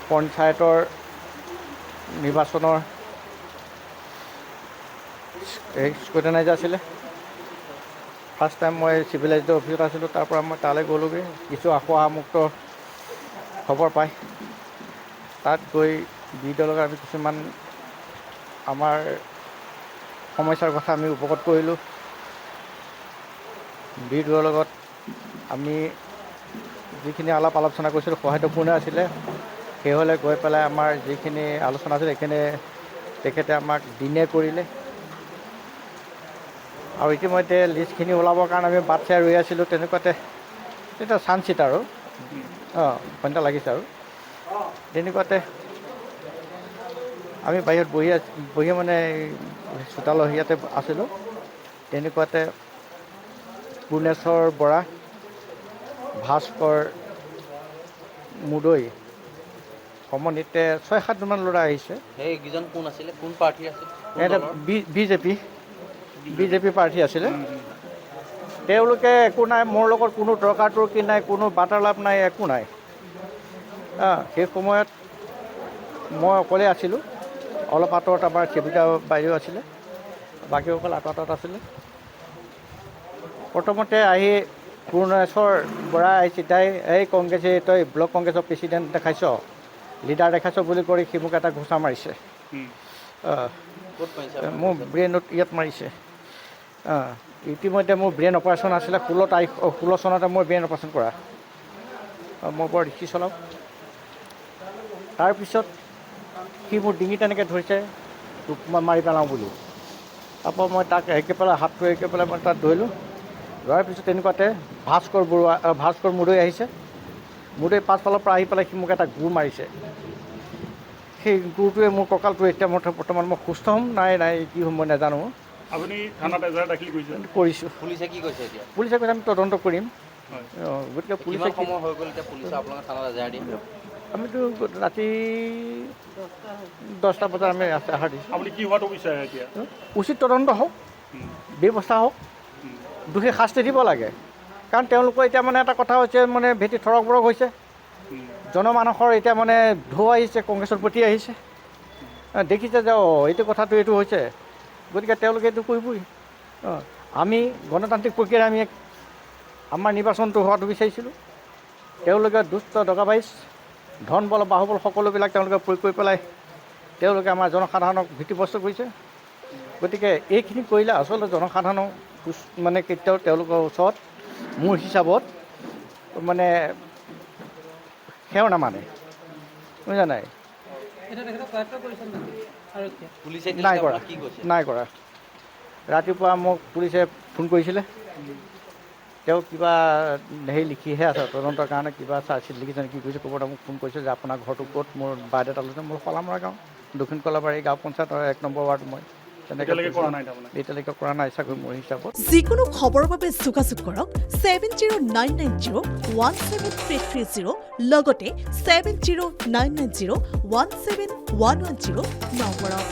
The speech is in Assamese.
পঞ্চায়তৰ নিৰ্বাচনৰ স্কুটেনাইজাৰ আছিলে। ফাৰ্ষ্ট টাইম মই চিভিলাইজৰ অফিচত আছিলোঁ, তাৰ পৰা মই তালৈ গ'লোগৈ। কিছু আসোৱাহমুক্ত খবৰ পাই তাত গৈ বিডিঅ'ৰ লগত আমি কিছুমান আমাৰ সমস্যাৰ কথা আমি উপগত কৰিলোঁ। বিডিঅ'ৰ লগত আমি যিখিনি আলোচনা কৰিছিলোঁ সৌহাৰ্দ্যপূৰ্ণ আছিলে। সেইহলে গৈ পেলাই আমাৰ যিখিনি আলোচনা আছিল সেইখিনি তেখেতে আমাক দিনে কৰিলে। আৰু ইতিমধ্যে লিষ্টখিনি ওলাবৰ কাৰণে আমি বাট চাই ৰৈ আছিলোঁ। তেনেকুৱাতে এটা চান্সিত আৰু ঘণ্টা লাগিছে আৰু তেনেকুৱাতে আমি বাহিৰত বহি মানে চোতালৰ ইয়াতে আছিলোঁ। তেনেকুৱাতে পূৰ্ণেশ্বৰ বৰা, ভাস্কৰ মুদৈ সমন্বিতে 6-7মান ল'ৰা আহিছে। সেইকেইজন কোন আছিলে, কোন প্ৰাৰ্থী আছিল? এটা বিজেপি প্ৰাৰ্থী আছিলে। তেওঁলোকে একো নাই, মোৰ লগত কোনো তৰ্কাতৰ্কি নাই, কোনো বাৰ্তালাপ নাই, একো নাই। সেই সময়ত মই অকলে আছিলোঁ। অলপ আঁতৰত আমাৰ সেৱিকা বাইদেউ আছিলে, বাকীসকল আঁতৰত আছিলে। প্ৰথমতে আহি পূৰ্ণেশ্বৰ বৰা আহিছে, তাই এই কংগ্ৰেছে তই ব্লক কংগ্ৰেছৰ প্ৰেচিডেণ্ট দেখাইছ, লিডাৰ দেখাইছ বুলি কৰি সি মোক এটা ঘোচা মাৰিছে। মোৰ ব্ৰেইনত ইয়াত মাৰিছে। ইতিমধ্যে মোৰ ব্ৰেইন অপাৰেশ্যন আছিলে 16 চনতে মোৰ ব্ৰেইন অপাৰেশ্যন কৰা। মই বৰ ৰিক্সি চলাওঁ। তাৰপিছত সি মোৰ ডিঙি তেনেকৈ ধৰিছে তোক মই মাৰি পেলাওঁ বুলি। তাৰপৰা মই তাক একে পেলাই হাতটো একে পেলাই মই তাত ধৰিলোঁ। ধৰাৰ পিছত তেনেকুৱাতে ভাস্কৰ মুদৈ আহিছে। মুদৈ পাছফালৰ পৰা আহি পেলাই সি মোক এটা গোৰ মাৰিছে। সেই গোৰটোৱে মোৰ কঁকালটো এতিয়া বৰ্তমান মই সুস্থ হ'ম নাই কি হ'ম মই নাজানো। আপুনি থানাত এজাহাৰ দাখিল কৰিছোঁ। পুলিচে কি কৈছে এতিয়া? পুলিচে কৈছে আমি তদন্ত কৰিম। গতিকে পুলিচে সময় হৈ গ'ল এতিয়া পুলিচে আপোনালোকে থানাত এজাহাৰ দিয়ে? আমিতো ৰাতি 10টা বজাত আমি এজাহাৰ দিছোঁ। আপুনি কি হোৱাটো বিচাৰে এতিয়া? উচিত তদন্ত হওক, ব্যৱস্থা হওক, দোষী শাস্তি দিব লাগে। কাৰণ তেওঁলোকৰ এতিয়া মানে এটা কথা হৈছে মানে ভেটি থৰক বৰক হৈছে। জনমানসৰ এতিয়া মানে ঢৌ আহিছে, কংগ্ৰেছৰ প্ৰতি আহিছে। দেখিছে যে এইটো কথাটো এইটো হৈছে, গতিকে তেওঁলোকে এইটো কৰিবই। আমি গণতান্ত্ৰিক প্ৰক্ৰিয়াৰে আমি আমাৰ নিৰ্বাচনটো হোৱাটো বিচাৰিছিলোঁ। তেওঁলোকে দুষ্ট দগাবাইজ ধন বল বাহুবল সকলোবিলাক তেওঁলোকে প্ৰয়োগ কৰি পেলাই তেওঁলোকে আমাৰ জনসাধাৰণক ভীতিগ্ৰস্ত কৰিছে। গতিকে এইখিনি কৰিলে আচলতে জনসাধাৰণক মানে কেতিয়াও তেওঁলোকৰ ওচৰত মোৰ হিচাপত মানে সেৱ নামানে, বুজা নাই? নাই কৰা। ৰাতিপুৱা মোক পুলিচে ফোন কৰিছিলে। তেওঁ কিবা লিখিহে আছে তদন্তৰ কাৰণে, কিবা চাৰ্জশ্বিট লিখিছে কি কৰিছে ক'ব। মোক ফোন কৰিছে যে আপোনাৰ ঘৰটো ক'ত, মোৰ বায়'ডাটা লৈছে। মোৰ শলামৰা গাঁও, দক্ষিণ কলাবাৰী গাঁও পঞ্চায়তৰ 1 নম্বৰ ৱাৰ্ড। মই এতিয়ালৈকে কৰা নাই চাগৈ মোৰ হিচাপত। যিকোনো খবৰৰ বাবে যোগাযোগ কৰক 7099017330 লগতে 7099017110 নম্বৰত।